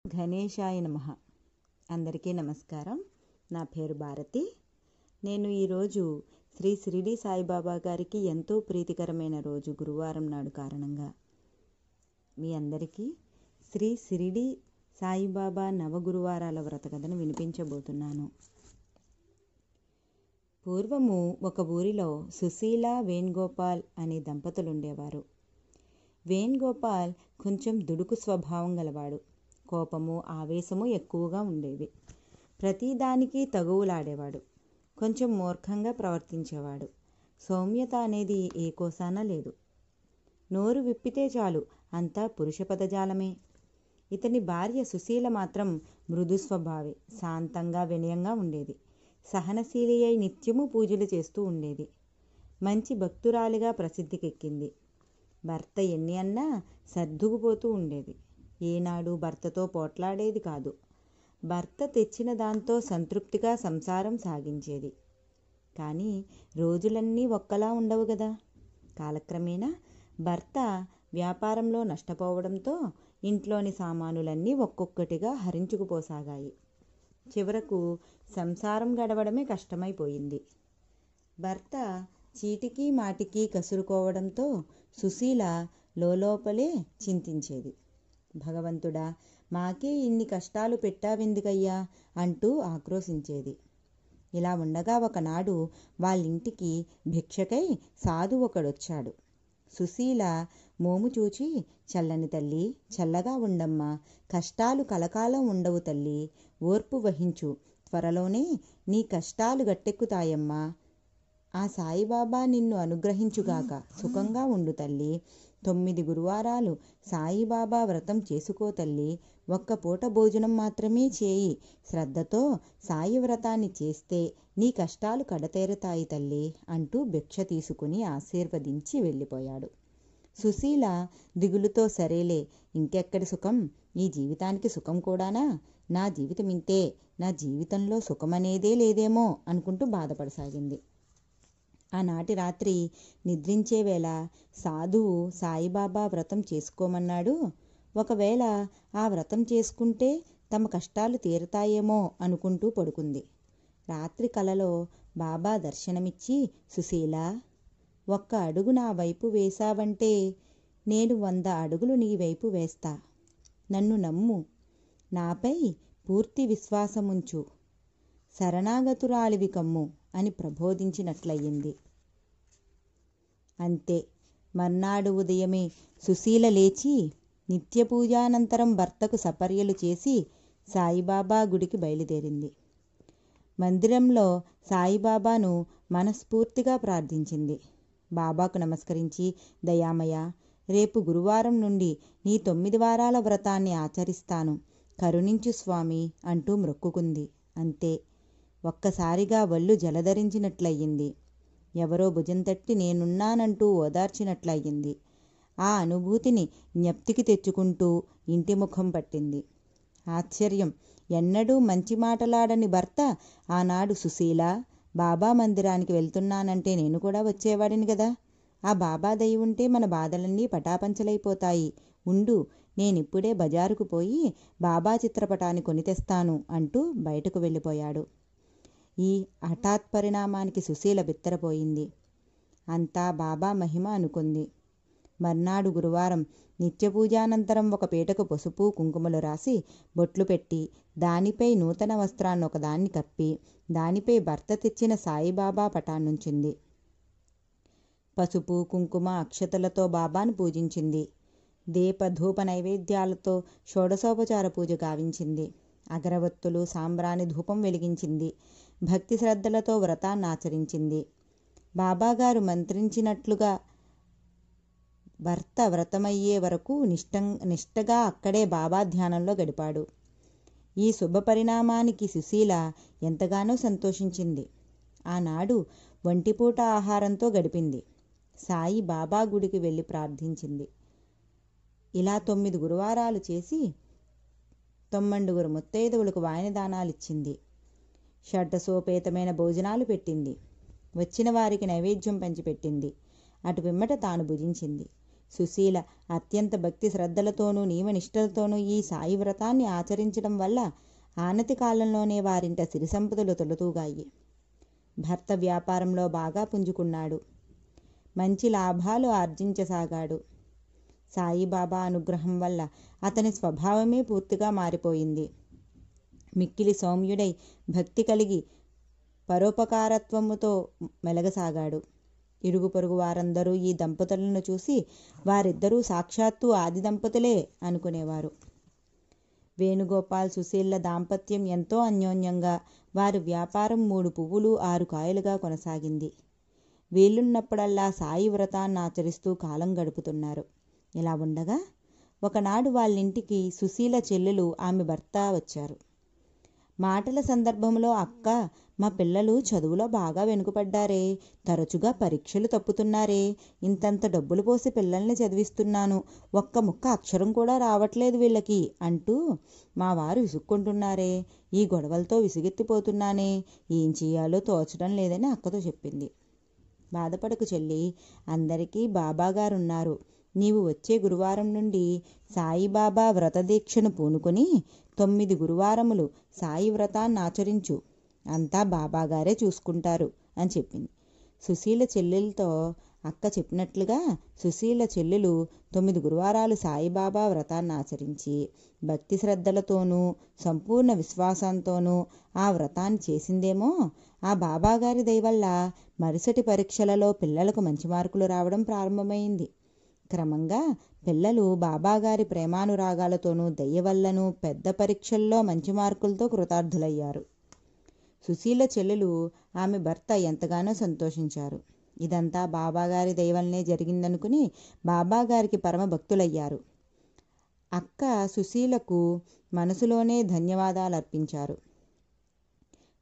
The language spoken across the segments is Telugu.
గణేశాయ నమః. అందరికీ నమస్కారం. నా పేరు భారతి. నేను ఈరోజు శ్రీ షిరిడి సాయిబాబా గారికి ఎంతో ప్రీతికరమైన రోజు గురువారం నాడు కారణంగా మీ అందరికీ శ్రీ షిరిడి సాయిబాబా నవగురువారాల వ్రత కథను వినిపించబోతున్నాను. పూర్వము ఒక ఊరిలో సుశీల, వేణుగోపాల్ అనే దంపతులు ఉండేవారు. వేణుగోపాల్ కొంచెం దుడుకు స్వభావం గలవాడు. కోపము, ఆవేశము ఎక్కువగా ఉండేవి. ప్రతిదానికి తగువులాడేవాడు. కొంచెం మూర్ఖంగా ప్రవర్తించేవాడు. సౌమ్యత అనేది ఏ కోసానా లేదు. నోరు విప్పితే చాలు అంతా పురుష పదజాలమే. ఇతని భార్య సుశీల మాత్రం మృదు స్వభావి, శాంతంగా వినయంగా ఉండేది. సహనశీలి అయి నిత్యము పూజలు చేస్తూ ఉండేది. మంచి భక్తురాలిగా ప్రసిద్ధికెక్కింది. భర్త ఎన్ని అన్నా సర్దుకుపోతూ ఉండేది. ఏనాడు భర్తతో పోట్లాడేది కాదు. భర్త తెచ్చిన దాంతో సంతృప్తిగా సంసారం సాగించేది. కానీ రోజులన్నీ ఒక్కలా ఉండవు కదా. కాలక్రమేణా భర్త వ్యాపారంలో నష్టపోవడంతో ఇంట్లోని సామానులన్నీ ఒక్కొక్కటిగా హరించుకుపోసాగాయి. చివరకు సంసారం గడవడమే కష్టమైపోయింది. భర్త చీటికి మాటికి కసురుకోవడంతో సుశీల లోపలే చింతించేది. భగవంతుడా, మాకే ఇన్ని కష్టాలు పెట్టావెందుకయ్యా అంటూ ఆక్రోశించేది. ఇలా ఉండగా ఒకనాడు వాళ్ళింటికి భిక్షకై సాధు ఒకడొచ్చాడు. సుశీల మోము చూచి, చల్లని తల్లి, చల్లగా ఉండమ్మా, కష్టాలు కలకాలం ఉండవు తల్లి, ఓర్పు వహించు, త్వరలోనే నీ కష్టాలు గట్టెక్కుతాయమ్మా, ఆ సాయిబాబా నిన్ను అనుగ్రహించుగాక, సుఖంగా ఉండు తల్లి, 9 గురువారాలు సాయిబాబా వ్రతం చేసుకో తల్లి, ఒక్క పూట భోజనం మాత్రమే చేయి, శ్రద్ధతో సాయి వ్రతాన్ని చేస్తే నీ కష్టాలు కడతేరుతాయి తల్లి అంటూ భిక్ష తీసుకుని ఆశీర్వదించి వెళ్ళిపోయాడు. సుశీల దిగులుతో, సరేలే, ఇంకెక్కడి సుఖం, ఈ జీవితానికి సుఖం కూడానా, నా జీవితం ఇంతే, నా జీవితంలో సుఖమనేదే లేదేమో అనుకుంటూ బాధపడసాగింది. ఆనాటి రాత్రి నిద్రించే వేళ సాధువు సాయిబాబా వ్రతం చేసుకోమన్నాడు. ఒకవేళ ఆ వ్రతం చేసుకుంటే తమ కష్టాలు తీరతాయేమో అనుకుంటూ పడుకుంది. రాత్రి కలలో బాబా దర్శనమిచ్చి, సుశీల, ఒక్క అడుగు నా వైపు వేశావంటే నేను 100 అడుగులు నీ వైపు వేస్తా, నన్ను నమ్ము, నాపై పూర్తి విశ్వాసముంచు, శరణాగతురాలివి కమ్ము అని ప్రబోధించినట్లయింది. అంతే. మర్నాడు ఉదయమే సుశీల లేచి నిత్య పూజానంతరం భర్తకు సపర్యలు చేసి సాయిబాబా గుడికి బయలుదేరింది. మందిరంలో సాయిబాబాను మనస్ఫూర్తిగా ప్రార్థించింది. బాబాకు నమస్కరించి, దయామయ, రేపు గురువారం నుండి నీ 9 వారాల వ్రతాన్ని ఆచరిస్తాను, కరుణించు స్వామి అంటూ మొక్కుకుంది. అంతే. ఒక్కసారిగా వళ్ళు జలధరించినట్లయింది. ఎవరో భుజం తట్టి నేనున్నానంటూ ఓదార్చినట్లయింది. ఆ అనుభూతిని జ్ఞప్తికి తెచ్చుకుంటూ ఇంటి ముఖం పట్టింది. ఆశ్చర్యం, ఎన్నడూ మంచి మాటలాడని భర్త ఆనాడు సుశీల, బాబా మందిరానికి వెళ్తున్నానంటే నేను కూడా వచ్చేవాడిని కదా, ఆ బాబా దయ ఉంటే మన బాధలన్నీ పటాపంచలైపోతాయి, ఉండు, నేనిప్పుడే బజారుకు పోయి బాబా చిత్రపటాన్ని కొని తెస్తాను అంటూ బయటకు వెళ్ళిపోయాడు. ఈ హఠాత్ పరిణామానికి సుశీల బిత్తరపోయింది. అంతా బాబా మహిమ అనుకుంది. మర్నాడు గురువారం నిత్యపూజానంతరం ఒక పీటకు పసుపు కుంకుమలు రాసి బొట్లు పెట్టి దానిపై నూతన వస్త్రాన్ని ఒకదాన్ని కప్పి దానిపై భర్త తెచ్చిన సాయిబాబా పటాన్నుంచింది. పసుపు, కుంకుమ, అక్షతలతో బాబాను పూజించింది. దీప ధూప నైవేద్యాలతో షోడశోపచార పూజ గావించింది. అగరవత్తులు, సాంబ్రాణి ధూపం వెలిగించింది. భక్తి శ్రద్ధలతో వ్రతాన్ని ఆచరించింది. బాబాగారు మంత్రించినట్లుగా భర్త వ్రతమయ్యే వరకు నిష్టగా అక్కడే బాబా ధ్యానంలో గడిపాడు. ఈ శుభ పరిణామానికి సుశీల ఎంతగానో సంతోషించింది. ఆనాడు ఒంటిపూట ఆహారంతో గడిపింది. సాయి బాబా గుడికి వెళ్ళి ప్రార్థించింది. ఇలా 9 గురువారాలు చేసి 90 ముత్తైదువులకు వాయనదానాలిచ్చింది. షడ్డసోపేతమైన భోజనాలు పెట్టింది. వచ్చిన వారికి నైవేద్యం పంచిపెట్టింది. అటు పిమ్మట తాను భుజించింది. సుశీల అత్యంత భక్తి శ్రద్ధలతోనూ నియమనిష్టలతోనూ ఈ సాయి వ్రతాన్ని ఆచరించడం వల్ల ఆనతి కాలంలోనే వారింట సిరి సంపదలు తొలతూగాయి. భర్త వ్యాపారంలో బాగా పుంజుకున్నాడు. మంచి లాభాలు ఆర్జించసాగాడు. సాయిబాబా అనుగ్రహం వల్ల అతని స్వభావమే పూర్తిగా మారిపోయింది. మిక్కిలి సౌమ్యుడై భక్తి కలిగి పరోపకారత్వముతో మెలగసాగాడు. ఇరుగు పొరుగు వారందరూ ఈ దంపతులను చూసి వారిద్దరూ సాక్షాత్తు ఆది దంపతులే అనుకునేవారు. వేణుగోపాల్ సుశీల దాంపత్యం ఎంతో అన్యోన్యంగా వారి వ్యాపారం 3 పువ్వులు 6 కాయలుగా కొనసాగింది. వీలున్నప్పుడల్లా సాయి వ్రతాన్ని ఆచరిస్తూ కాలం గడుపుతున్నారు. ఇలా ఉండగా ఒకనాడు వాళ్ళింటికి సుశీల చెల్లెలు ఆమె భర్త వచ్చారు. మాటల సందర్భంలో, అక్క, మా పిల్లలు చదువులో బాగా వెనుకపడ్డారే, తరచుగా పరీక్షలు తప్పుతున్నారే, ఇంతంత డబ్బులు పోసి పిల్లల్ని చదివిస్తున్నాను, ఒక్క ముక్క అక్షరం కూడా రావట్లేదు వీళ్ళకి అంటూ మా వారు విసుక్కుంటున్నారే, ఈ గొడవలతో విసుగెత్తిపోతున్నానే, ఏం చేయాలో తోచడం లేదని అక్కతో చెప్పింది. బాధపడకు చెల్లి, అందరికీ బాబాగారున్నారు. నీవు వచ్చే గురువారం నుండి సాయిబాబా వ్రతదీక్షను పూనుకొని 9 గురువారములు సాయి వ్రతాన్ని ఆచరించు, అంతా బాబాగారే చూసుకుంటారు అని చెప్పింది. సుశీల చెల్లెలతో అక్క చెప్పినట్లుగా సుశీల చెల్లెలు 9 గురువారాలు సాయిబాబా వ్రతాన్ని ఆచరించి భక్తి శ్రద్ధలతోనూ సంపూర్ణ విశ్వాసంతోనూ ఆ వ్రతాన్ని చేసిందేమో, ఆ బాబాగారి దయవల్ల మరుసటి పరీక్షలలో పిల్లలకు మంచి మార్కులు రావడం ప్రారంభమైంది. క్రమంగా పిల్లలు బాబాగారి ప్రేమానురాగాలతోనూ దయ వల్లనూ పెద్ద పరీక్షల్లో మంచి మార్కులతో కృతార్థులయ్యారు. సుశీల చెల్లెలు ఆమె భర్త ఎంతగానో సంతోషించారు. ఇదంతా బాబాగారి దయవల్లనే జరిగిందనుకుని బాబాగారికి పరమ భక్తులయ్యారు. అక్క సుశీలకు మనసులోనే ధన్యవాదాలు అర్పించారు.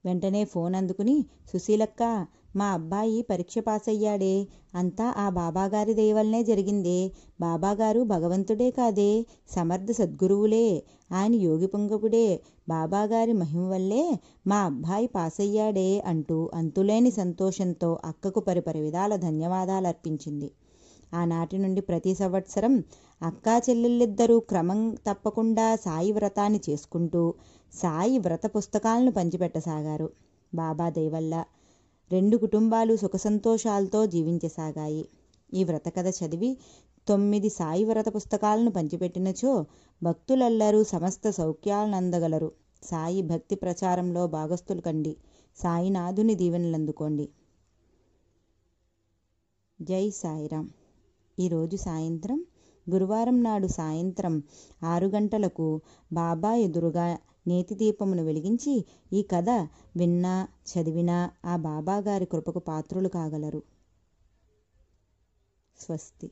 వెంటనే ఫోన్ అందుకుని, సుశీలక్క, మా అబ్బాయి పరీక్ష పాస్ అయ్యాడే, అంతా ఆ బాబాగారి దయవల్లనే జరిగిందే, బాబాగారు భగవంతుడే కాదే, సమర్థ సద్గురువులే, ఆయన యోగి పుంగవుడే, బాబాగారి మహిమ వల్లే మా అబ్బాయి పాస్ అయ్యాడే అంటూ అంతులేని సంతోషంతో అక్కకు పరిపరి విధాల ధన్యవాదాలు అర్పించింది. ఆనాటి నుండి ప్రతి సంవత్సరం అక్కా చెల్లెళ్ళిద్దరూ క్రమం తప్పకుండా సాయి వ్రతాన్ని చేసుకుంటూ సాయి వ్రత పుస్తకాలను పంచిపెట్టసాగారు. బాబా దయవల్ల 2 కుటుంబాలు సుఖ సంతోషాలతో జీవించసాగాయి. ఈ వ్రత కథ చదివి 9 సాయి వ్రత పుస్తకాలను పంచిపెట్టినచో భక్తులెల్లరూ సమస్త సౌఖ్యాలను అందగలరు. సాయి భక్తి ప్రచారంలో భాగస్థులు కండి. సాయినాథుని దీవెనలందుకోండి. జై సాయిరాం. ఈరోజు సాయంత్రం, గురువారం నాడు సాయంత్రం 6 గంటలకు బాబా ఎదురుగా నేతి దీపమును వెలిగించి ఈ కథ విన్నా చదివినా ఆ బాబాగారి కృపకు పాత్రులు కాగలరు. స్వస్తి.